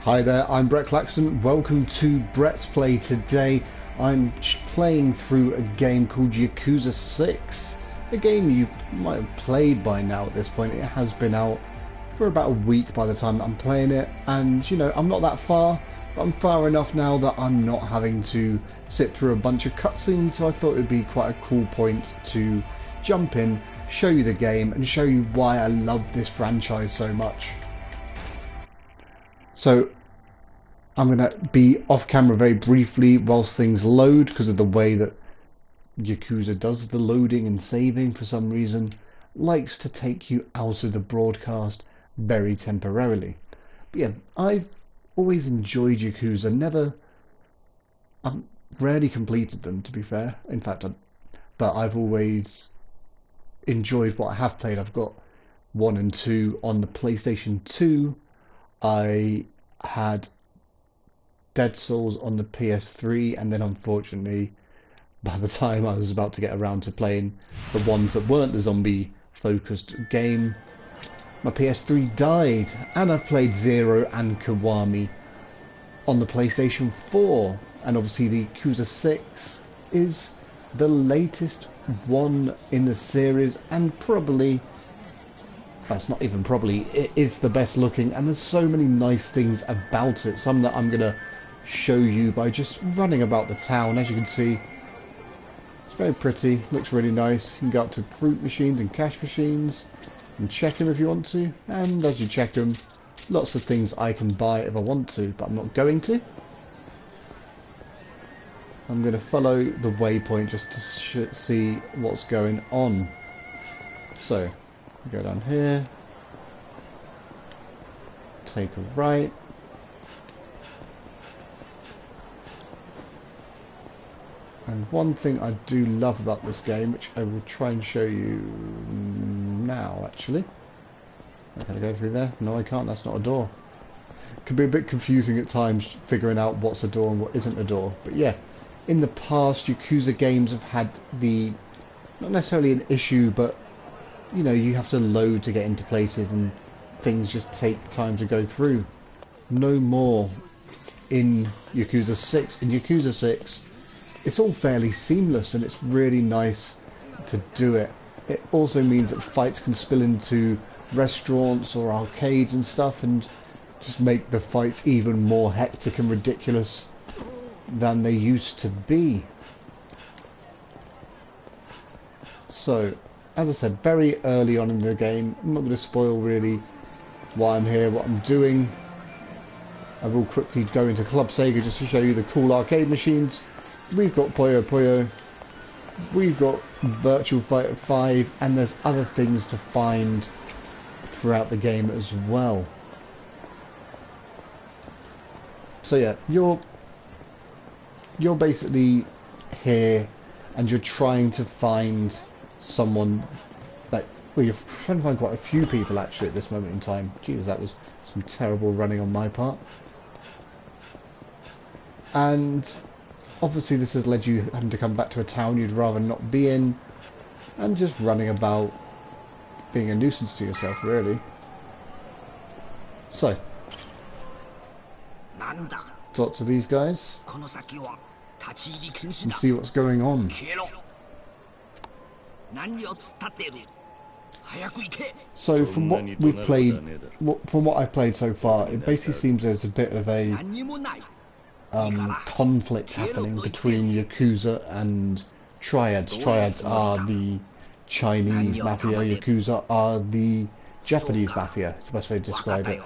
Hi there, I'm Brett Claxton. Welcome to Brett's Play. Today I'm playing through a game called Yakuza 6. A game you might have played by now at this point. It has been out for about a week by the time that I'm playing it, and you know, I'm not that far, but I'm far enough now that I'm not having to sit through a bunch of cutscenes, so I thought it would be quite a cool point to jump in, show you the game, and show you why I love this franchise so much. So I'm going to be off camera very briefly whilst things load, because of the way that Yakuza does the loading and saving for some reason. Likes to take you out of the broadcast very temporarily. But yeah, I've always enjoyed Yakuza. I've rarely completed them, to be fair. In fact, but I've always enjoyed what I have played. I've got 1 and 2 on the PlayStation 2. I had Dead Souls on the PS3, and then unfortunately, by the time I was about to get around to playing the ones that weren't the zombie focused game, my PS3 died, and I've played Zero and Kiwami on the PlayStation 4, and obviously the Yakuza 6 is the latest one in the series, and probably, that's not even probably, it is the best looking, and there's so many nice things about it, some that I'm going to show you by just running about the town. As you can see, it's very pretty, looks really nice. You can go up to fruit machines and cash machines and check them if you want to, and as you check them, lots of things I can buy if I want to, but I'm not going to. I'm going to follow the waypoint just to see what's going on. So go down here, take a right, and one thing I do love about this game, which I will try and show you now actually. Can I go through there? No, I can't, that's not a door. It can be a bit confusing at times figuring out what's a door and what isn't a door, but yeah, in the past Yakuza games have had the, not necessarily an issue, but you know, you have to load to get into places and things just take time to go through. No more in Yakuza 6. In Yakuza 6, it's all fairly seamless, and it's really nice to do it. It also means that fights can spill into restaurants or arcades and stuff, and just make the fights even more hectic and ridiculous than they used to be. So, as I said, very early on in the game, I'm not going to spoil really why I'm here, what I'm doing. I will quickly go into Club Sega just to show you the cool arcade machines. We've got Puyo Puyo, we've got Virtual Fighter 5, and there's other things to find throughout the game as well. So yeah, you're basically here and you're trying to find someone, like, well, you're trying to find quite a few people actually at this moment in time. Jesus, that was some terrible running on my part. And obviously this has led you having to come back to a town you'd rather not be in, and just running about being a nuisance to yourself, really. So, talk to these guys and see what's going on. So from what we've played, from what I've played so far, it basically seems there's a bit of a conflict happening between Yakuza and Triads. Triads are the Chinese mafia, Yakuza are the Japanese mafia. It's the best way to describe it.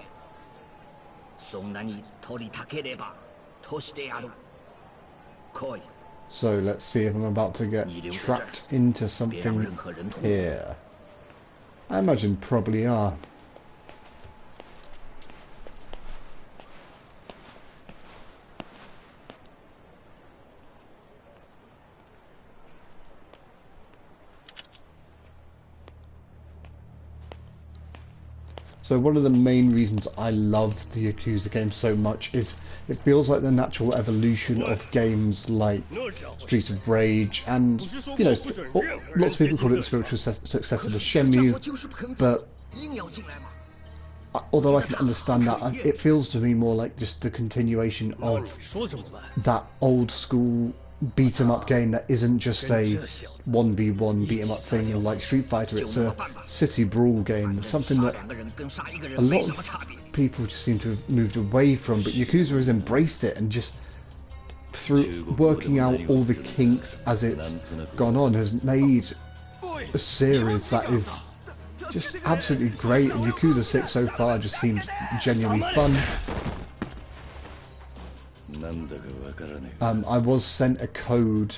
So let's see if I'm about to get trapped into something here. I imagine probably are. So one of the main reasons I love the Yakuza game so much is it feels like the natural evolution of games like Streets of Rage, and you know, lots of people call it the spiritual successor to Shenmue, but although I can understand that, it feels to me more like just the continuation of that old school beat 'em up game that isn't just a 1v1 beat 'em up thing like Street Fighter. It's a city brawl game, something that a lot of people just seem to have moved away from, but Yakuza has embraced it, and just through working out all the kinks as it's gone on has made a series that is just absolutely great, and Yakuza 6 so far just seems genuinely fun. I was sent a code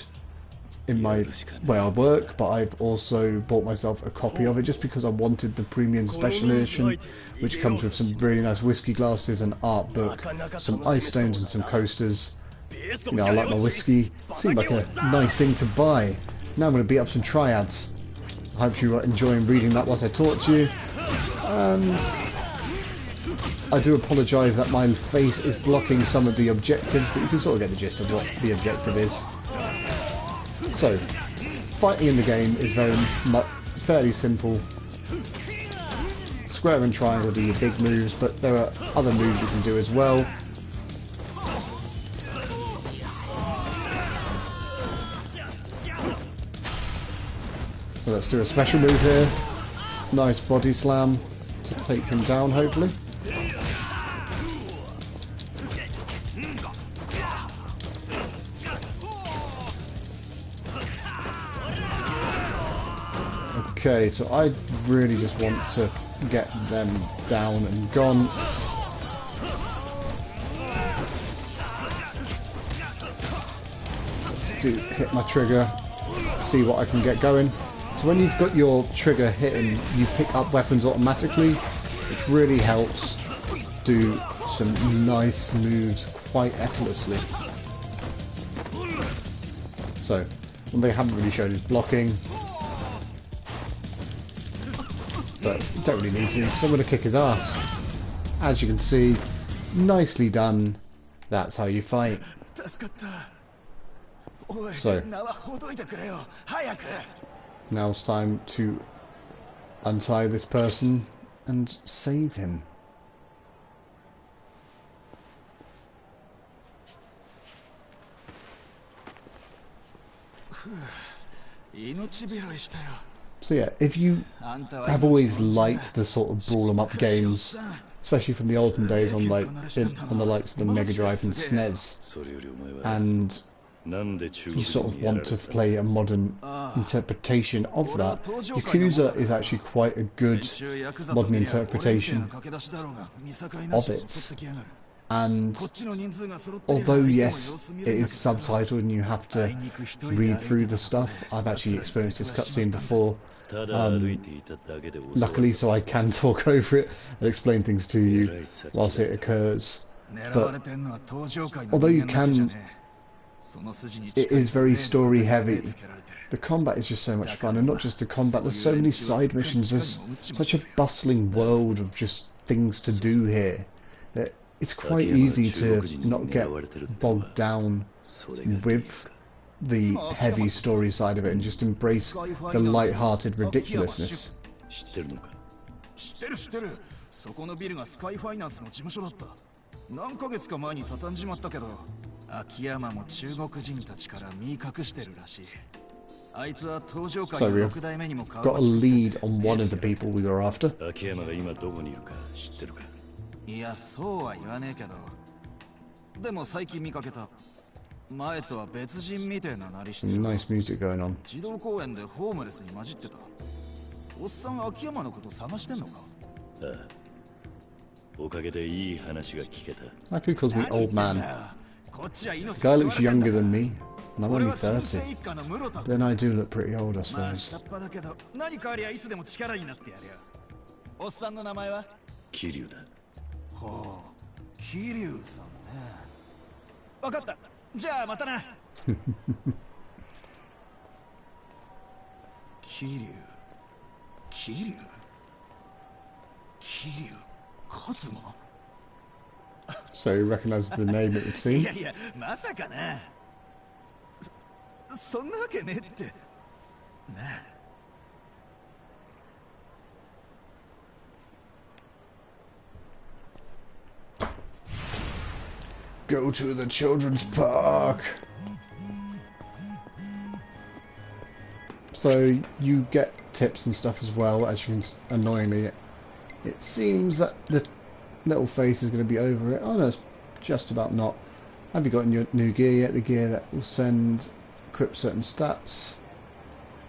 in my where I work, but I've also bought myself a copy of it just because I wanted the premium special edition, which comes with some really nice whiskey glasses, an art book, some ice stones and some coasters. You know, I like my whiskey. Seemed like a nice thing to buy. Now I'm going to beat up some triads. I hope you are enjoying reading that whilst I talk to you. And I do apologise that my face is blocking some of the objectives, but you can sort of get the gist of what the objective is. So, fighting in the game is fairly simple. Square and triangle do your big moves, but there are other moves you can do as well. So let's do a special move here. Nice body slam to take him down, hopefully. Okay, so I really just want to get them down and gone. Let's hit my trigger, see what I can get going. So when you've got your trigger hitting, you pick up weapons automatically, which really helps do some nice moves quite effortlessly. So, what they haven't really shown is blocking, but you don't really need to, because I'm going to kick his ass. As you can see, nicely done. That's how you fight. So, now it's time to untie this person and save him. So yeah, if you have always liked the sort of brawl 'em up games, especially from the olden days on on the likes of the Mega Drive and SNES, and you sort of want to play a modern interpretation of that, Yakuza is actually quite a good modern interpretation of it. And although yes, it is subtitled and you have to read through the stuff, I've actually experienced this cutscene before, luckily, so I can talk over it and explain things to you whilst it occurs. But although you can, it is very story heavy. The combat is just so much fun, and not just the combat, there's so many side missions, there's such a bustling world of just things to do here. It's quite easy to not get bogged down with the heavy story side of it and just embrace the light-hearted ridiculousness. So we've got a lead on one of the people we were after. Some nice music going on. Aku calls me old man. The guy looks younger than me, and I'm only 30. Then I do look pretty old, I suppose. So you recognise the name, it would seem. go to the children's park. So you get tips and stuff as well. As you can, annoyingly, it seems that the little face is going to be over it. Oh no, it's just about not. Have you gotten your new gear yet? The gear that will equip certain stats.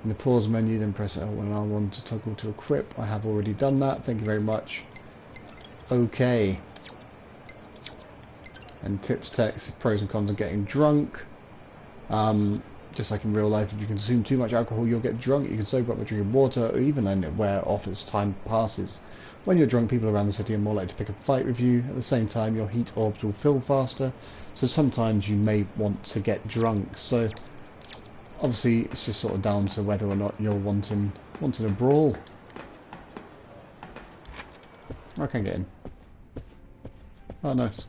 In the pause menu, then press L1 and R1 to toggle to equip. I have already done that. Thank you very much. Okay. And tips, text, pros and cons of getting drunk. Just like in real life, if you consume too much alcohol, you'll get drunk. You can sober up by drinking water, or even then it wear off as time passes. When you're drunk, people around the city are more likely to pick a fight with you. At the same time, your heat orbs will fill faster, so sometimes you may want to get drunk. So obviously, it's just sort of down to whether or not you're wanting a brawl. I can get in. Oh, nice.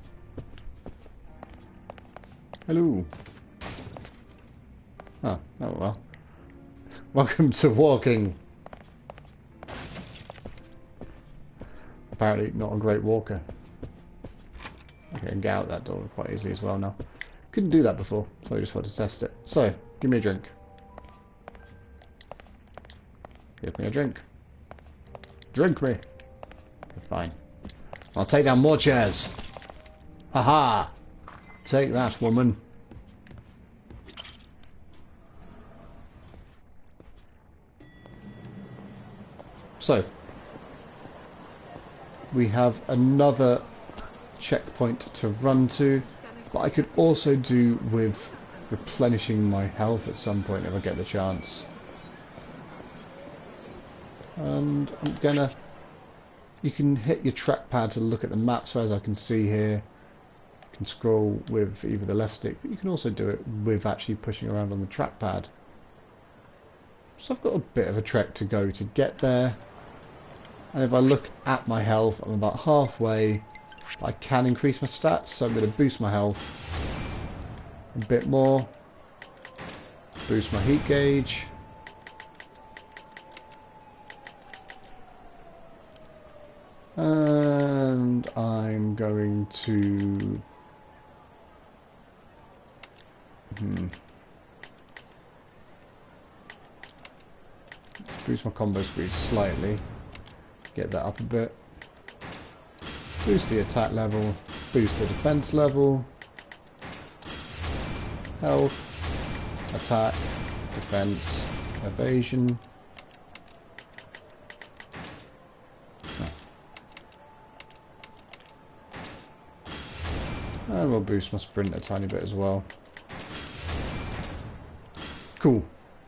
Hello. Oh well. Welcome to walking. Apparently not a great walker. Okay, I can get out that door quite easily as well now. Couldn't do that before, so I just wanted to test it. So, give me a drink. Give me a drink. Drink me. Fine. I'll take down more chairs. Haha! Take that, woman. So, we have another checkpoint to run to, but I could also do with replenishing my health at some point if I get the chance. And I'm gonna... You can hit your trackpad to look at the map, so as I can see here, you can scroll with either the left stick, but you can also do it with actually pushing around on the trackpad. So I've got a bit of a trek to go to get there. And if I look at my health, I'm about halfway. I can increase my stats, so I'm going to boost my health a bit more. Boost my heat gauge. And I'm going to... boost my combo speed slightly. Get that up a bit. Boost the attack level. Boost the defense level. Health. Attack. Defense. Evasion. And we'll boost my sprint a tiny bit as well. Cool.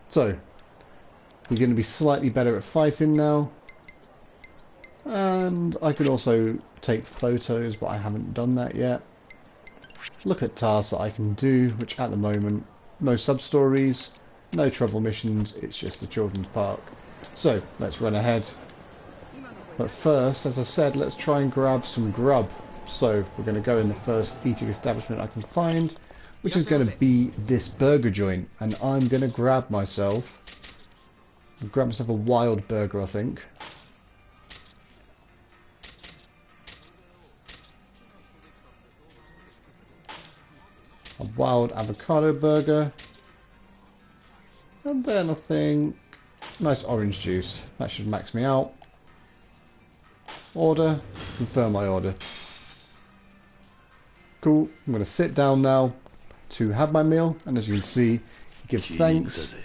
So, we're going to be slightly better at fighting now. And I could also take photos, but I haven't done that yet. Look at tasks that I can do, which at the moment, no sub-stories, no trouble missions, it's just the children's park. So, let's run ahead. But first, as I said, let's try and grab some grub. So, we're going to go in the first eating establishment I can find, which is going to be this burger joint. And I'm going to grab myself a wild burger, I think. A wild avocado burger. And then I think nice orange juice. That should max me out. Order. Confirm my order. Cool. I'm going to sit down now to have my meal. And as you can see, he gives thanks.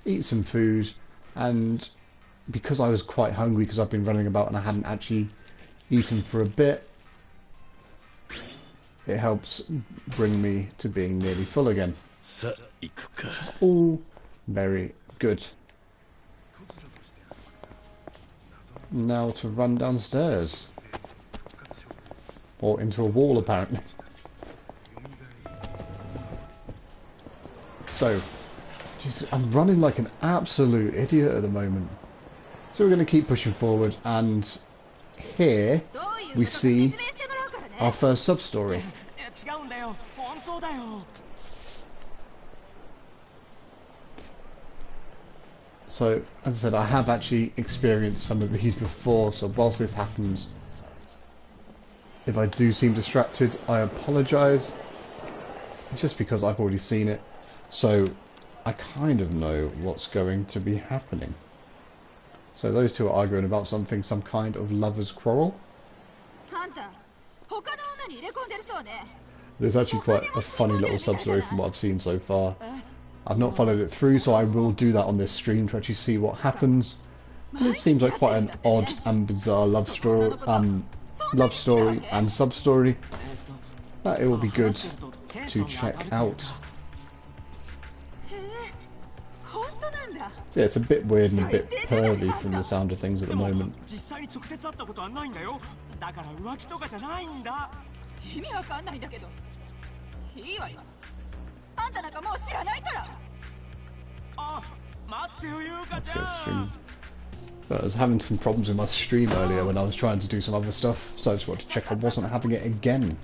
Eat some food. And because I was quite hungry because I've been running about and I hadn't actually eaten for a bit, it helps bring me to being nearly full again. All very good. Now to run downstairs. Or into a wall, apparently. So, geez, I'm running like an absolute idiot at the moment. So we're going to keep pushing forward, and here we see our first sub-story. So, as I said, I have actually experienced some of these before, so whilst this happens If I do seem distracted, I apologise. It's just because I've already seen it, so I kind of know what's going to be happening. So those two are arguing about something, some kind of lover's quarrel. It's actually quite a funny little sub-story from what I've seen so far. I've not followed it through, so I will do that on this stream to actually see what happens. But it seems like quite an odd and bizarre love story and sub-story that it will be good to check out. So yeah, it's a bit weird and a bit pervy from the sound of things at the moment. Let's get stream. So I was having some problems with my stream earlier when I was trying to do some other stuff, so I just wanted to check I wasn't having it again.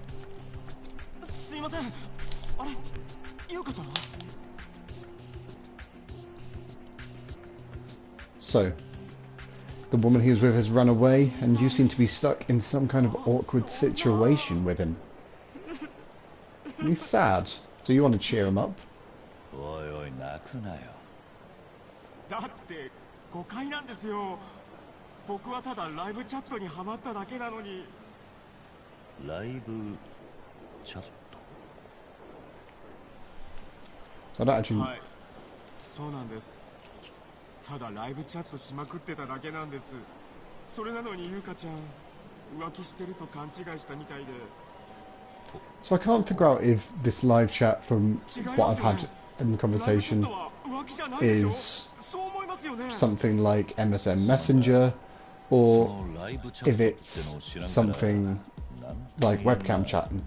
So, the woman he was with has run away, and you seem to be stuck in some kind of awkward situation with him. He's sad. Do you want to cheer him up? So I don't actually... So I can't figure out if this live chat from what I've had in the conversation is something like MSN Messenger, or if it's something like webcam chatting.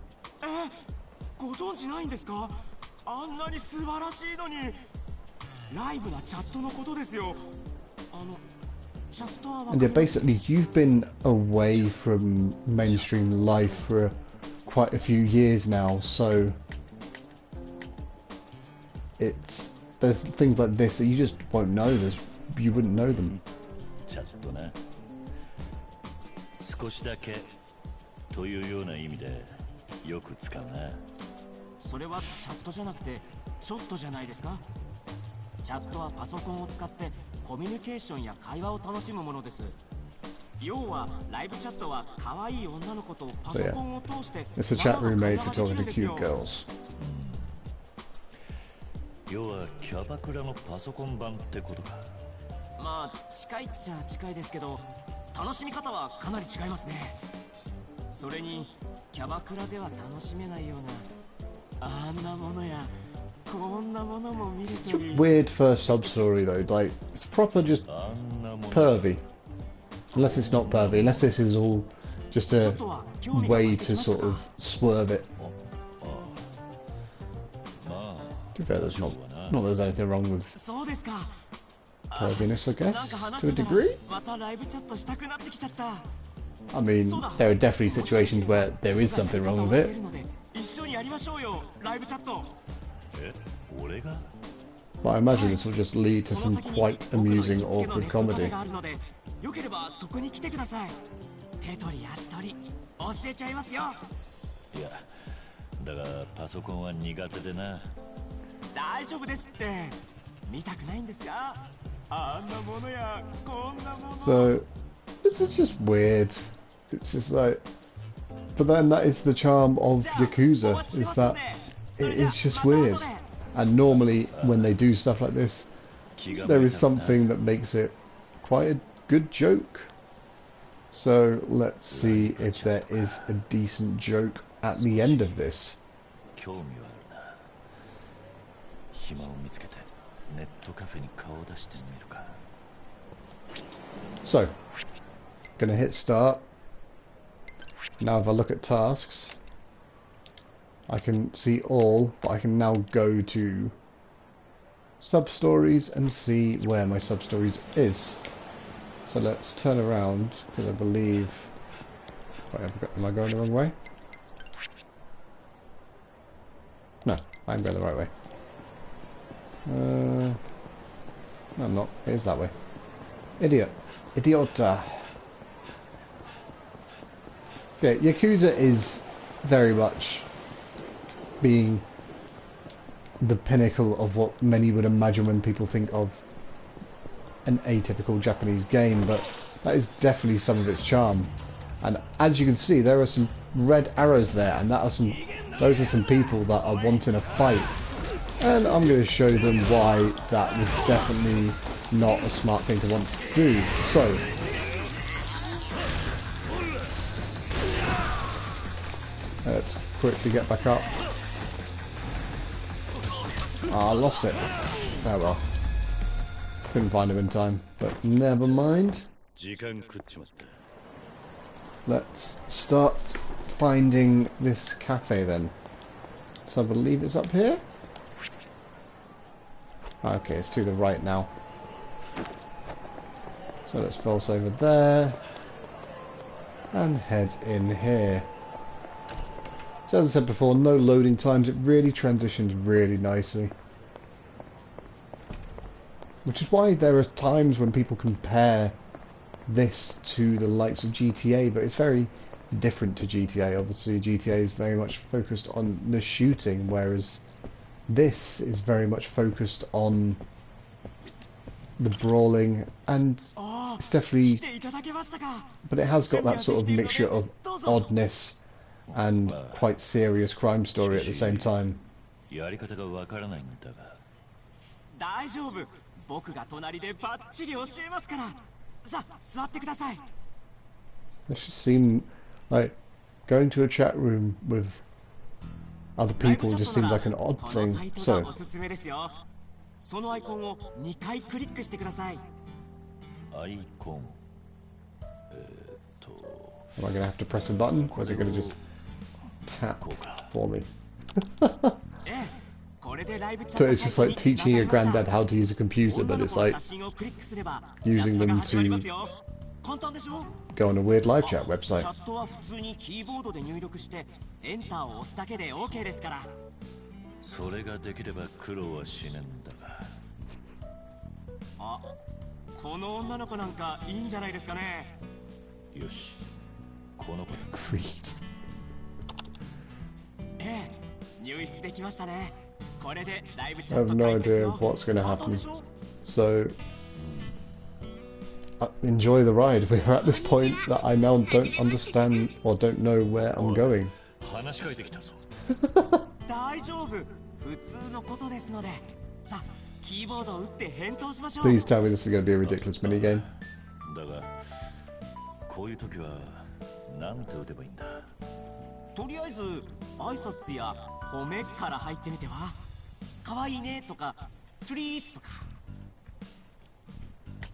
And yeah, basically you've been away from mainstream life for quite a few years now, so there's things like this that you just won't know. You wouldn't know them. So yeah, it's a chat room made for talking to cute girls. It's such a weird first sub-story though, like, it's proper just pervy. Unless it's not pervy, unless this is all just a way to sort of swerve it. To be fair, there's not there's anything wrong with perviness, I guess, to a degree. I mean, there are definitely situations where there is something wrong with it. But I imagine this will just lead to some quite amusing, awkward comedy. So, this is just weird. It's just like... But then that is the charm of Yakuza, is that it is just weird. And normally, when they do stuff like this, there is something that makes it quite a good joke. So, let's see if there is a decent joke at the end of this. So, gonna hit start. Now if I look at tasks, I can see all, but I can now go to sub-stories and see where my sub-stories is. So let's turn around, because I believe... Wait, am I going the wrong way? No, I'm going the right way. No, I'm not. It is that way. Idiot. Idiota. So Yeah, Yakuza is very much being the pinnacle of what many would imagine when people think of an atypical Japanese game, but that is definitely some of its charm. And as you can see, there are some red arrows there, and those are some people that are wanting a fight. And I'm going to show them why that was definitely not a smart thing to want to do. So, let's quickly get back up. Ah, I lost it. Oh well. Couldn't find him in time, but never mind. Let's start finding this cafe then. So I believe it's up here? Okay, it's to the right now. So let's false over there and head in here. So as I said before, no loading times, it really transitions really nicely. Which is why there are times when people compare this to the likes of GTA, but it's very different to GTA. Obviously GTA is very much focused on the shooting, whereas this is very much focused on the brawling, and it's definitely, but it has got that sort of mixture of oddness and quite serious crime story at the same time. This just seemed like going to a chat room with other people just seems like an odd thing. So, am I going to have to press a button, or is it going to just tap for me? So it's just like teaching your granddad how to use a computer, but it's like using them to go on a weird live chat website. Great. I have no idea what's going to happen. So, enjoy the ride. We're at this point that I now don't understand or don't know where I'm going. Please tell me this is going to be a ridiculous minigame.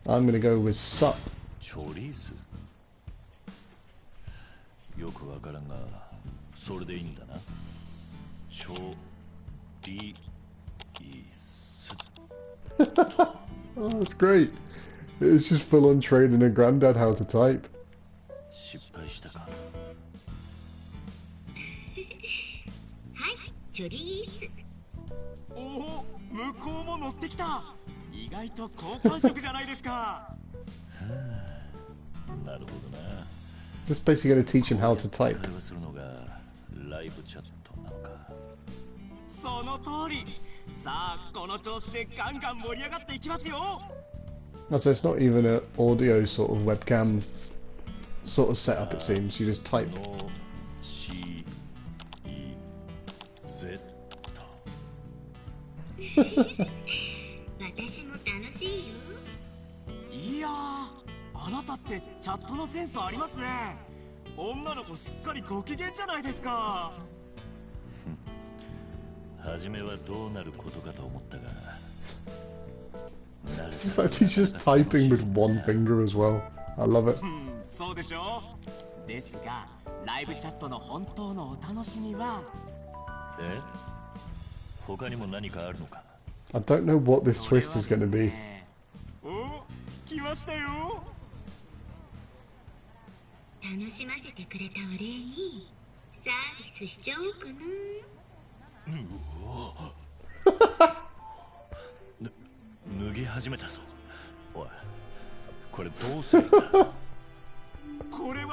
I'm going to go with sup. Oh, that's great. It's just full on training a granddad how to type. Just basically going to teach him how to type. So it's not even an audio sort of webcam sort of setup, it seems. You just type. In fact, he's just typing with one finger as well. I love it. I don't know what this twist is going to be.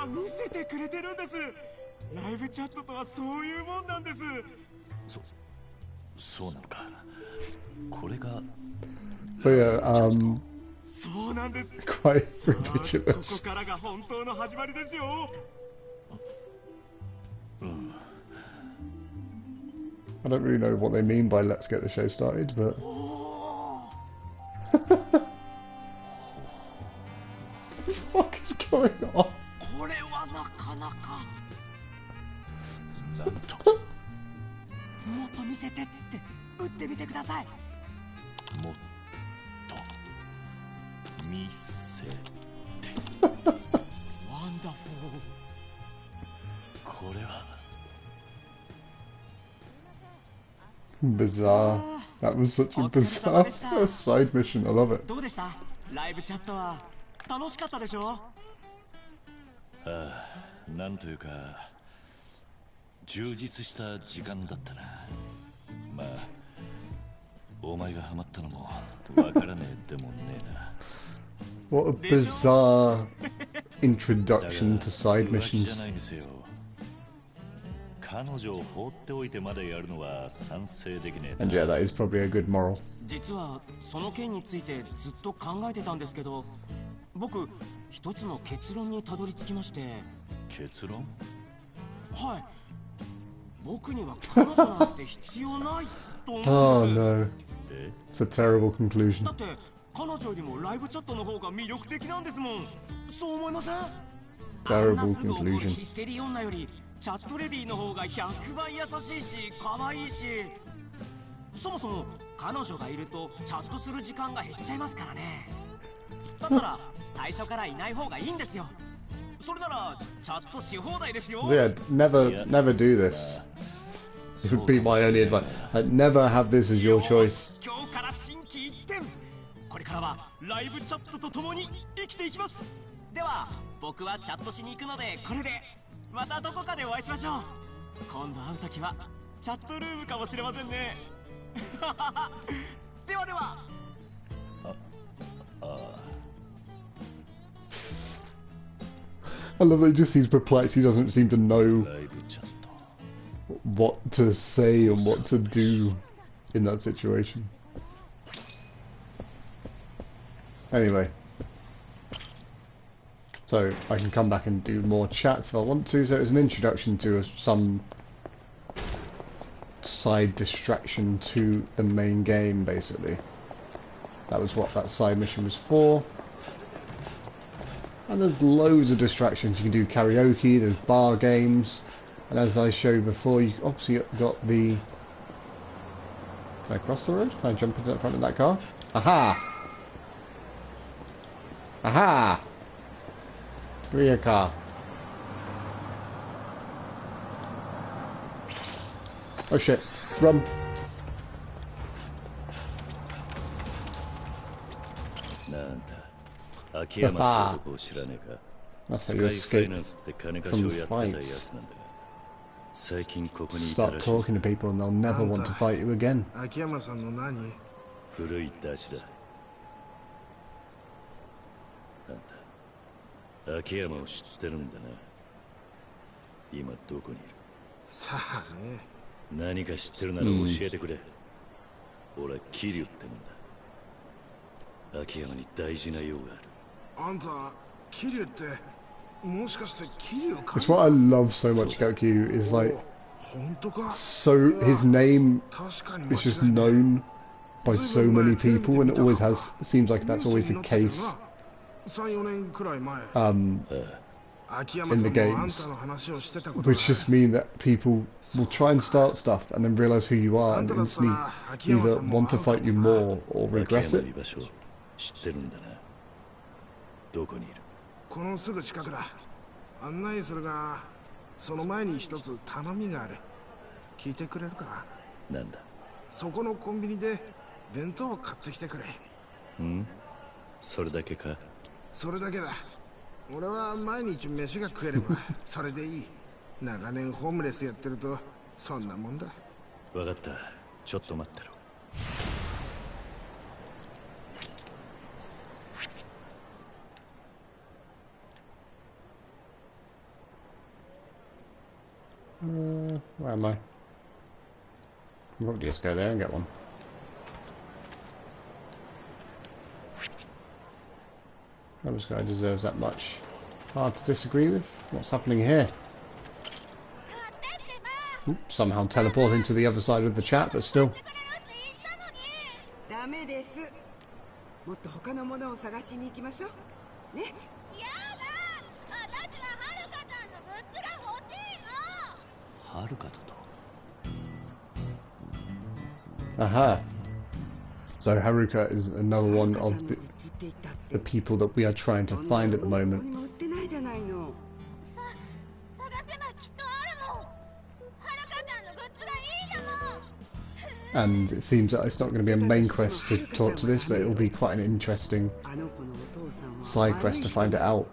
見せてくれてるんです。ライブチャットとはそういうもんなんです。そうなのか。これが So yeah, そうなんです。 quite さあ、ここ ridiculous. からが本当の始まりですよ。I don't really know what they mean by let's get the show started, but おー、 what the fuck is going on? これはなかなか。なんともっと見せてって打ってみてください。もっと見せて。ワンダフォー。これは Bizarre. That was such a bizarre side mission. I love it. どうでした？ライブチャットは楽しかったでしょ？なんというか充実した時間だったな。まあお前がハマったのもわからねえでもねえな。 What a bizarre introduction to side 浮気じゃ missions. ないにせよ、彼女を放っておいてまでやるのは賛成できねえ。 And yeah, that is probably a good moral. 実はその件についてずっと考えてたんですけど、僕一つの結論にたどり着きまして。結論？はい、僕には彼女なんて必要ないと思 Oh うんです。 no. It's a terrible conclusion. だって彼女よりもライブチャットの方が魅力的なんですもん。そう思いません？ Terrible あんなすぐ怒る conclusion. ヒステリー女よりチャットレディの方が100倍優しいし可愛いし、そもそも彼女がいるとチャットする時間が減っちゃいますからね。だったら最初からいない方がいいんですよ。それならチャットし放題ですよ。 So yeah, never do this. It would be my only advice. Like, never have this as your choice. 今日から心機一転、これからはライブチャットとともに生きていきます。では僕はチャットしに行くのでこれで、またどこかでお会いしましょう。今度会うときはチャットルームかもしれませんね。ではでは。I love that he just seems perplexed. He doesn't seem to know ライブチャット what to say and what to do in that situation. Anyway. So I can come back and do more chats if I want to. So it's an introduction to some side distraction to the main game, basically. That was what that side mission was for. And there's loads of distractions. You can do karaoke, there's bar games, and as I showed before, you obviously got the... Can I cross the road? Can I jump into the front of that car? Aha! Aha! Give me a car. Oh shit, run! なんだ秋山って男を知らねえか。 That's ス how カ you イファイ escape ナンスって金貸しをやってたやつなんだが、最近ここにいた start らしい。 talking to people and they'll never want to fight you again. 秋山さんの何？古いダチだ。あんた秋山を知ってるんだな。今どこにいる？さあね。何か知ってるなら教えてくれ。俺は桐生ってもんだ。秋山に大事な用がある。あんた桐生ってもしかして桐生か？ It's what I love so much about Q is like 本当か？ so his name 確かに is just known by so many people and it always has seems like that's always the case 3、4年くらい前。 秋 in 山 the さんもあん games, たの話をしてたことが。 which just mean that people will try and start stuff and then realize who you are and instantly either want to fight you more or 秋 regret 山の it. 居場所知ってるんだな。どこにいる？このすぐ近くだ。案内するが、その前に一つ頼みがある。聞いてくれるか？なんだ？そこのコンビニで弁当を買ってきてくれ。それだけか？それだけだ。俺は毎日飯が食えればそれでいい。長年ホームレスやってるとそんなもんだ。わかった。ちょっと待ってろ。Where am I? I'll probably just go there and get one. This guy deserves that much. Hard to disagree with. What's happening here? Oops, somehow teleporting to the other side of the chat, but still. ダメです。もっと他のものを探しに行きましょう。ね。やだ。私ははるかちゃんのグッズが欲しいの。はるかだと。Aha. So Haruka is another one of the people that we are trying to find at the moment. And it seems that it's not going to be a main quest to talk to this, but it will be quite an interesting side quest to find it out.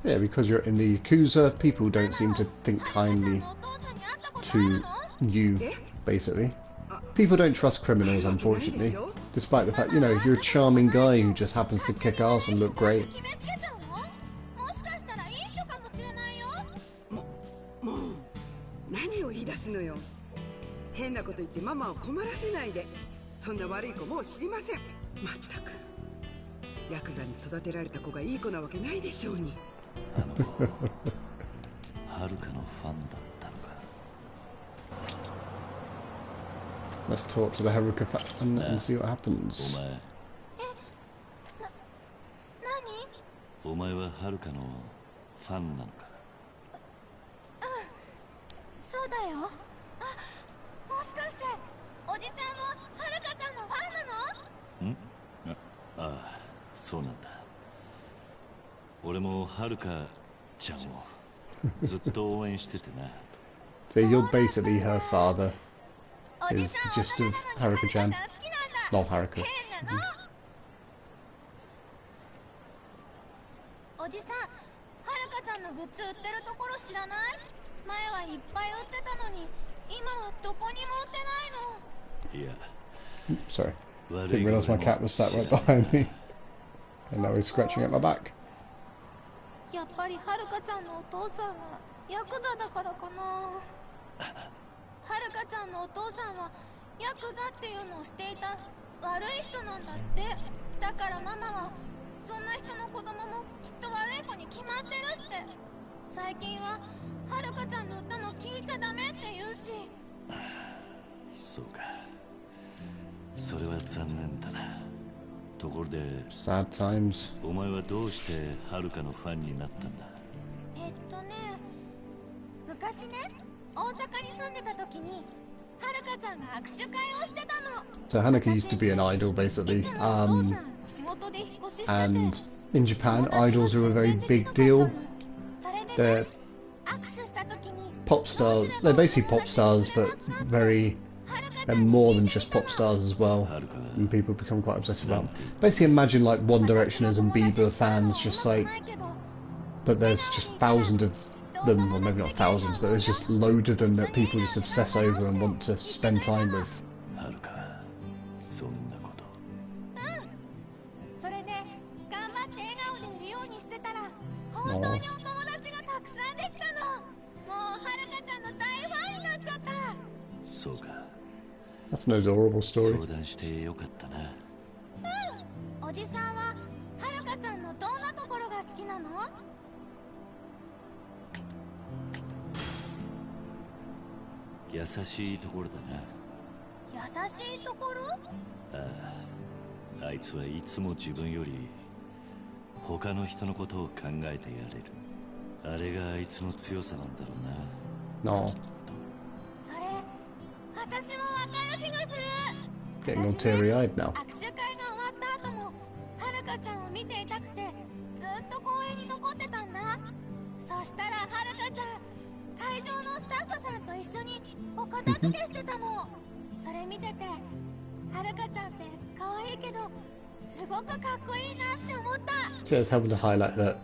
Yeah, because you're in the Yakuza, people don't seem to think kindly to you, basically. People don't trust criminals, unfortunately, despite the fact, you know, you're a charming guy who just happens to kick ass and look great. Yakuza に育てられた子がいい子なわけないでしょうに。あの子、はるかのファンだったのか。Let's talk to the Haruka fan and see what happens. お前ははるかのファンなのか。そうだよ。もしかしておじちゃんもはるかちゃんのファンなの？ああ、そうなんだ。俺もはるかちゃんをずっと応援しててな。So you're basically her father, is the gist of Haruka-chan. Not Haruka. おじさん、はるかちゃんのグッズ売ってるところ知らない？前はいっぱい売ってたのに、今はどこにも売ってないの。いや。Sorry. Didn't realise my cat was sat right behind me. And now he's scratching at my back. やっぱりはるかちゃんのお父さんがヤクザだからかな。はるかちゃんのお父さんはヤクザっていうのをしていた悪い人なんだって。だからママはそんな人の子供もきっと悪い子に決まってるって。最近ははるかちゃんの歌も聴いちゃダメって言うし。そうか。それは残念だな。ところで、Sad times. お前はどうしてはるかのファンになったんだ？昔ね、大阪に住んでた時にはるかちゃんが握手会をしてたの。So Hanuka used to be an idol, basically. And in Japan, idols are a very big deal. They're pop stars. They're basically pop stars, but they're more than just pop stars as well. And people become quite obsessed about them. Basically, imagine like One Directioners and Bieber fans, just like, but there's just thousands of them, or maybe not thousands, but there's just loads of them that people just obsess over and want to spend time with. That's an adorable story. 相談してよかったな。おじさんははるかちゃんのどんなところが好きなの？優しいところだな。優しいところ？ああ、あいつはいつも自分より他の人のことを考えてやれる。あれがあいつの強さなんだろうな。No. それ、私もわかる気がする。 Getting all teary-eyed now. 握手会が終わった後もはるかちゃんを見ていたくてずっと公園に残ってたんだ。そしたらはるかちゃん、会場のスタッフさんと一緒にお片付けしてたの。それ見てて、はるかちゃんって可愛いけどすごくかっこいいなって思った。 Just having to highlight that.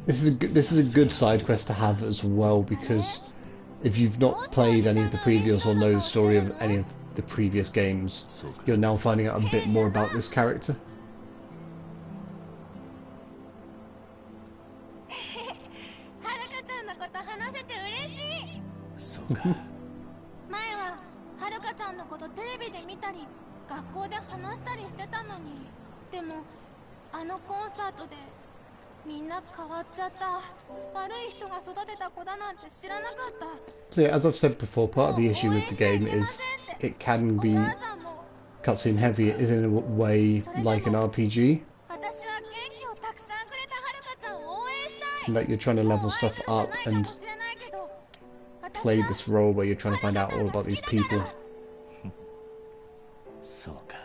This is a good side quest to have as well, because if you've not played any of the previous or know the story of any of the previous games. You're now finding out a bit more about this character. はるかちゃんのこと話せて嬉しい。そうか。前ははるかちゃんのことテレビで見たり学校で話したりしてたのに、でもあのコンサートでみんな変わっちゃった。悪い人が育てた子だなんて知らなかった。 So yeah, as I've said before, part of the issue with the game is it can be cutscene heavy. It is in a way like an RPG, 私は元気をたくさんくれたはるかちゃんを応援したい。 that you're trying to level stuff up and play this role where you're trying to find out all about these people. そうか。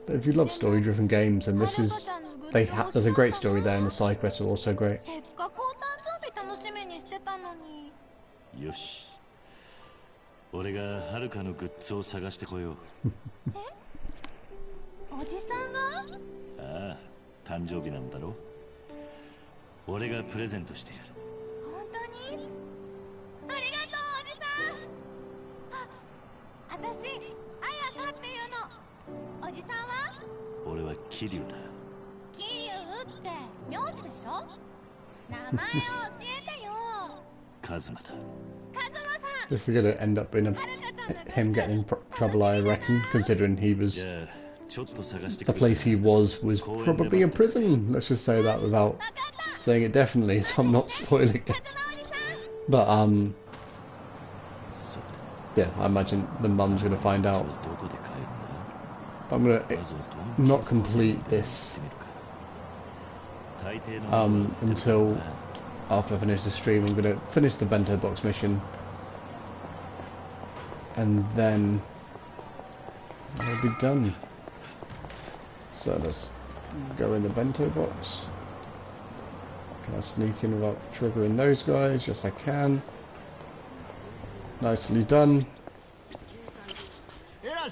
But if you love story-driven games, then this is there's a great story there, and the side quests are also great. せっかくお誕生日楽しみにしてたのに。よし。俺がはるかのグッズを探してこよう。おじさんが？ああ、誕生日なんだろ。俺がプレゼントしてやる。本当に？ありがとうおじさん。あ、私、あやかっていうの。おじさんは？俺は桐生だ。桐生って名字でしょ？名前を教えてよ。カズマだ。カズマさん。 This is going to end up in him getting in trouble, I reckon, considering he was... じゃあ、ちょっと探してく The れ。 place he was probably a prison. Let's just say that without saying it definitely, so I'm not spoiling it. But, そうだ。 yeah, I imagine the mum's going to find そ out. れどこで帰るんだ？ But I'm going ま to ずはどんな not complete this 大抵のものは売ってる until からな。 after I finish the stream. I'm going to finish the bento box mission. And then I'll be done. So let's go in the bento box. Can I sneak in without triggering those guys? Yes, I can. Nicely done.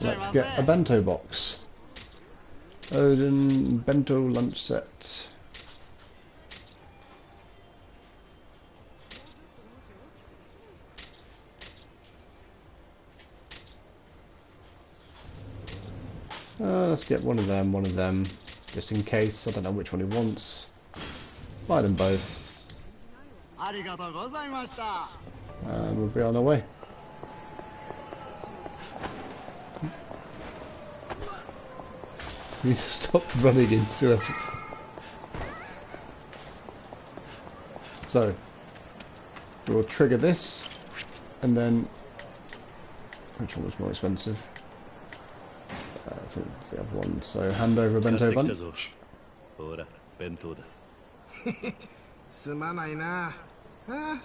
Let's get a bento box. Odin bento lunch set. Let's get one of them, just in case. I don't know which one he wants. Buy them both. And we'll be on our way. You need to stop running into everything. So, we'll trigger this, and then... Which one was more expensive? I think it's the other one. So hand over a 買って bento きた bunch. ぞ。ほら、弁当だ。すまないな。あ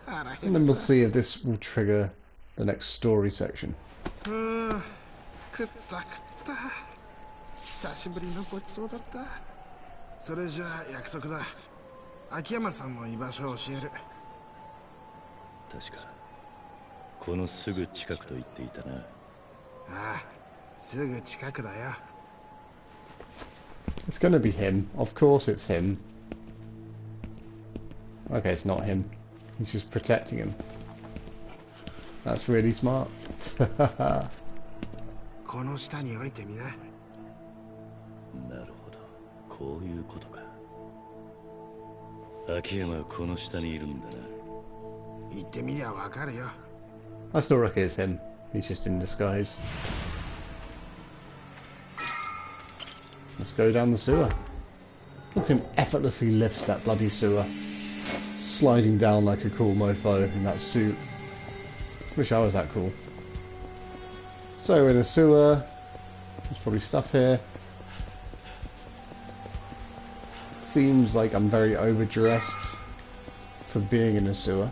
あ、腹減 And っ then we'll see if this will trigger the next story section. た。食った食った。久しぶりのごちそうだった。それじゃあ約束だ。秋山さんも居場所を教える。確か、このすぐ近くと言っていたな。ああ、すぐ近くだよ。 It's gonna be him. Of course it's him. Okay, it's not him. He's just protecting him. That's really smart. この下に降りてみな。なるほど、こういうことか。秋山はこの下にいるんだな。行ってみりゃわかるよ。 I still reckon it's him. He's just in disguise. Let's go down the sewer. Look at him effortlessly lift that bloody sewer. Sliding down like a cool mofo in that suit. Wish I was that cool. So in a sewer, there's probably stuff here. Seems like I'm very overdressed for being in a sewer.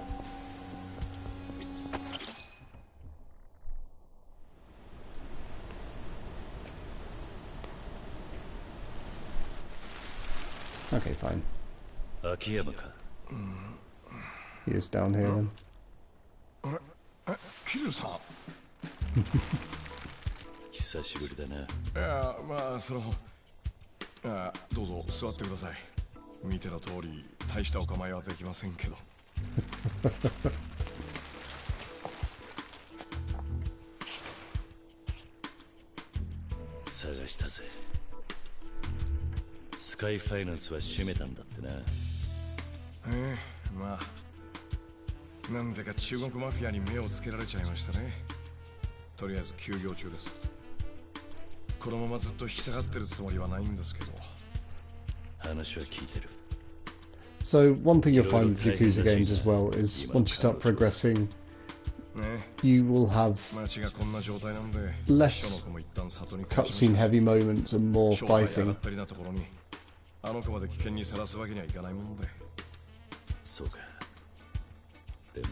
Okay, fine. 秋山か。 He is down here then. 桐生さん。久しぶりだな。いや、まあどうぞ座ってください。見ての通り大したお構いはできませんけど。探したぜ。スカイファイナンスは閉めたんだってな。まあなんでか中国マフィアに目をつけられちゃいましたね。とりあえず休業中です。このままずっと引き下がってるつもりはないんですけど。話は聞いてる。 So one thing you'll find with Yakuza games as well is once you start progressing, ね、 you will have 街がこんな状態なんで、 less 秘書の子も一旦里に帰しました。 cutscene heavy moments and more 商売上が fighting. ったりなところにあの子まで危険にさらすわけにはいかないもので。そうか。でも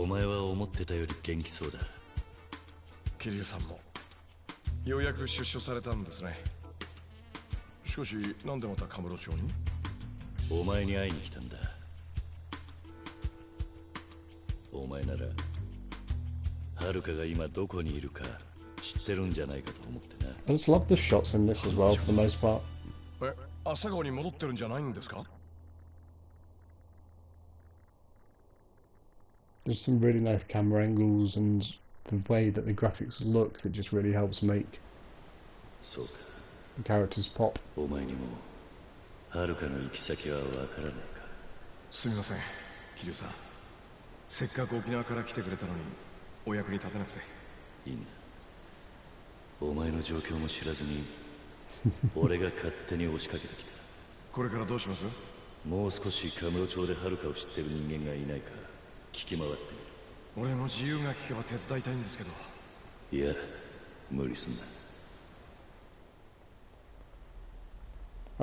お前は思ってたより元気そうだ。桐生さんもようやく出所されたんですね。しかしなんでまたカムロ町に？お前に会いに来たんだ。お前ならはるかが今どこにいるか知ってるんじゃないかと思ってな。 I just love the shots in this as well for the most part. 朝顔に戻ってるんじゃないんですか？ There's some really nice camera angles and the way that the graphics look that just really helps make そうか。 the characters pop. お前にもはるかの行き先はわからないか。すみません桐生さん、せっかく沖縄から来てくれたのにお役に立てなくて。いいんだ。お前の状況も知らずに俺が勝手に押しかけてきた。これからどうします？もう少しカムロ町ではるかを知ってる人間がいないか聞き回ってみる。俺も自由が利けば手伝いたいんですけど。いや無理すんな。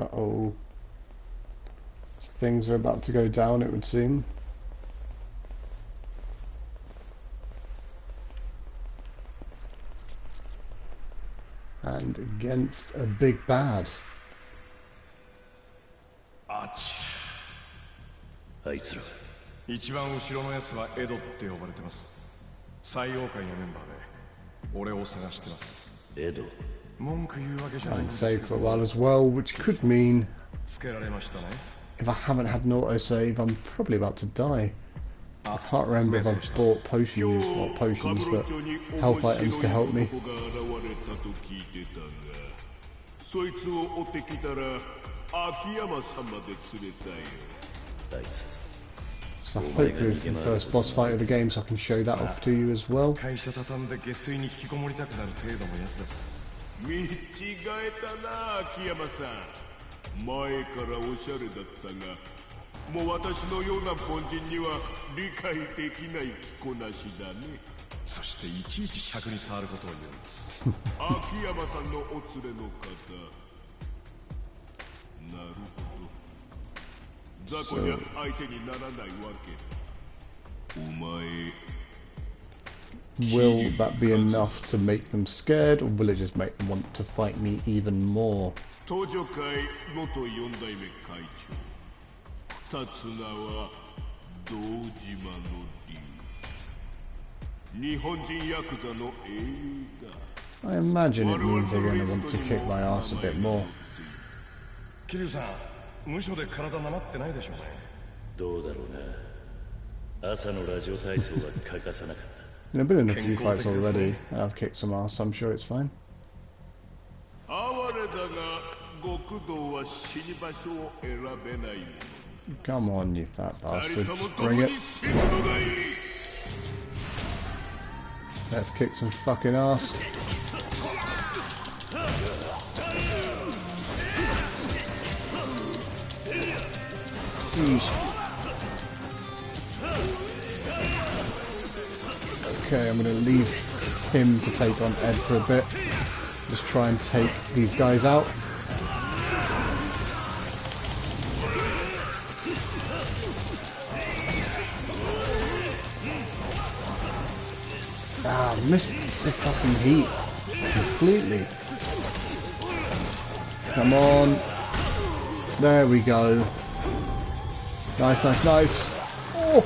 Uh-oh. Things are about to go down, it would seem. And against a big bad. あち。あいつらは一番後ろのやつはエドって呼ばれてます。採用会のメンバーで俺を探してます。エド。文句言うわけじゃないん And ですけ save for a ど。 while as well, which could mean つけられましたね。 if I haven't had an autosave, I'm probably about to die. I can't remember if I've bought potions, not potions, but health items to help me. そいつを追ってきたら秋山さんまで連れたよ。あいつ So hopefully this is the first boss fight of the game, so I can show that off to you as well. 会社畳んで下水に引きこもりたくなる程度のやつです。見違えたな秋山さん。前からおしゃれだったが、もう私のような凡人には理解できない着こなしだね。そしていちいち尺に触ることを言うんです。秋山さんのお連れの方。なるほど。雑魚じゃ相手にならないわけだ。お前。 Will that be enough to make them scared, or will it just make them want to fight me even more? 東女会元4代目会長二つ名は堂島の竜。日本人ヤクザの英雄だ。 I imagine it means they're going to want to kick my ass a bit more. 桐生さん、無所で体なまってないでしょうね。どうだろうな。朝のラジオ体操は欠かさなかった。 I've been in a few fights already, and I've kicked some ass, so I'm sure it's fine. 哀れだが極道は死に場所を選べないもの。 Come on, you fat 二 bastard. 人とも Just 共 bring に it. 死ぬのがいい。 Let's kick some fucking ass. Jeez. Okay, I'm going to leave him to take on Ed for a bit. Just try and take these guys out. Ah, missed the fucking heat completely. Come on. There we go. Nice, nice, nice. Oh,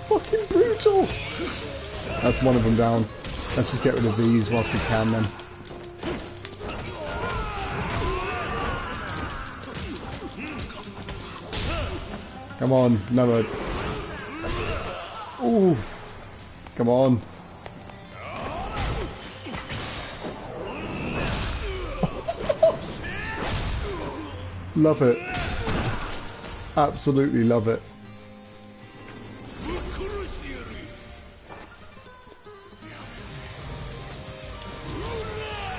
fucking brutal. That's one of them down. Let's just get rid of these whilst we can then. Come on, no. Ooh. Come on. Love it. Absolutely love it.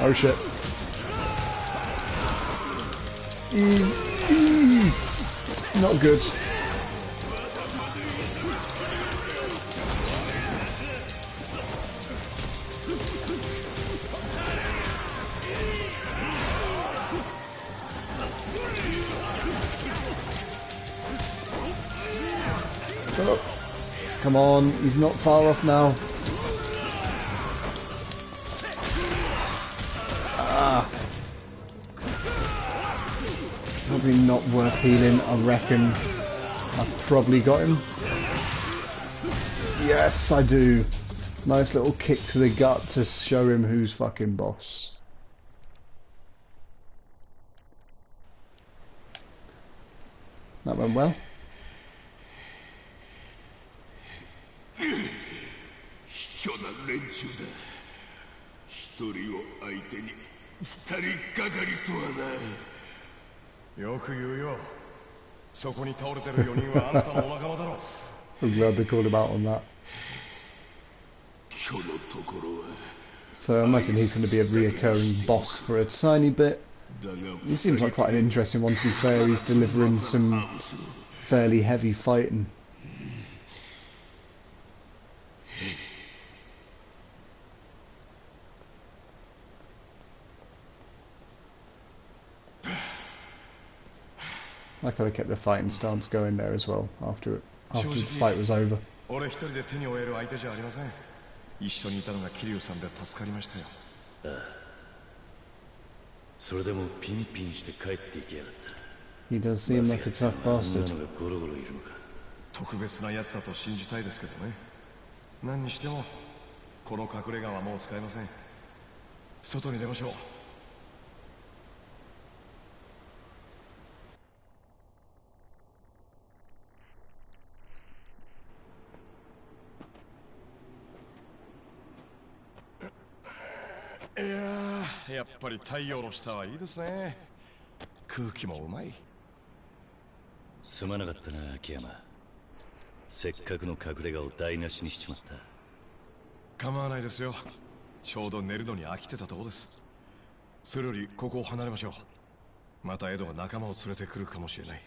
Oh shit. Not good. Oh, come on, he's not far off now. Probably not worth healing, I reckon. I've probably got him. Yes, I do. Nice little kick to the gut to show him who's fucking boss. That went well. 卑怯な連中だ。一人を相手に二人がかりとはな。よく言うよ。そこに倒れてる4人はあんたのお仲間だろ。I'm glad they called him out on that. 今日のところは。 So I imagine he's going to be a reoccurring boss for a tiny bit. He seems like quite an interesting one, to be fair. He's delivering some fairly heavy fighting. I like how they kept the fighting stance going there as well after the fight was over. 俺一人で手に負える相手じゃありません。一緒にいたのが桐生さんで助かりましたよ。ああ。それでもピンピンして帰っていきやがった。 He does seem like a tough bastard. ゴロゴロいるのか。特別なやつだと信じたいですけどね。何にしてもこの隠れ家はもう使えません。外に出ましょう。いやー、やっぱり太陽の下はいいですね。空気もうまい。すまなかったな、秋山。せっかくの隠れ家を台無しにしちまった。構わないですよ。ちょうど寝るのに飽きてたとこです。それよりここを離れましょう。またエドが仲間を連れてくるかもしれない。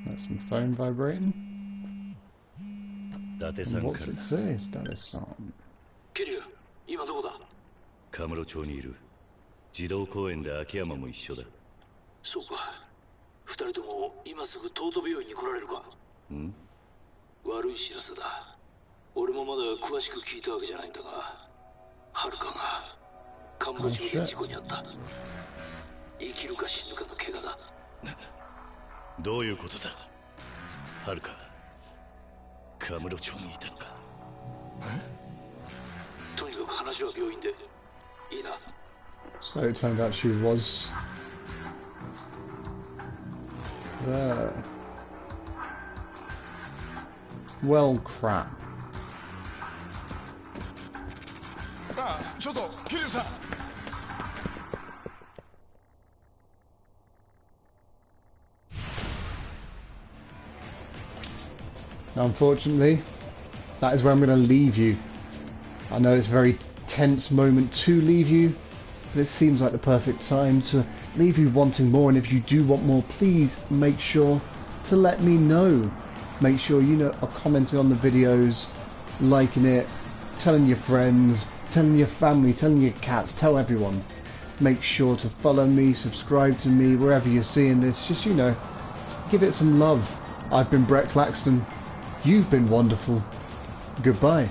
That's my phone vibrating. 伊達さん And か what's ら it say? Status on. ケリュウ、今どこだ？カムロ町にいる。児童公園で秋山も一緒だ。そうか。二人とも今すぐ東都病院に来られるか？ん？悪い知らせだ。俺もまだ詳しく聞いたわけじゃないんだが、ハルカがカムロ町で事故に遭った。生きるか死ぬかの怪我だ。どういうことだ？はるか、カムロ町にいたのか？とにかく話は病院で。いいな。 So it turned out she was there. Well, crap. あ、ちょっと桐生さん。 Unfortunately, that is where I'm going to leave you. I know it's a very tense moment to leave you, but it seems like the perfect time to leave you wanting more. And if you do want more, please make sure to let me know. Make sure you are commenting on the videos, liking it, telling your friends, telling your family, telling your cats, tell everyone. Make sure to follow me, subscribe to me, wherever you're seeing this. Just, give it some love. I've been Brett Claxton. You've been wonderful. Goodbye.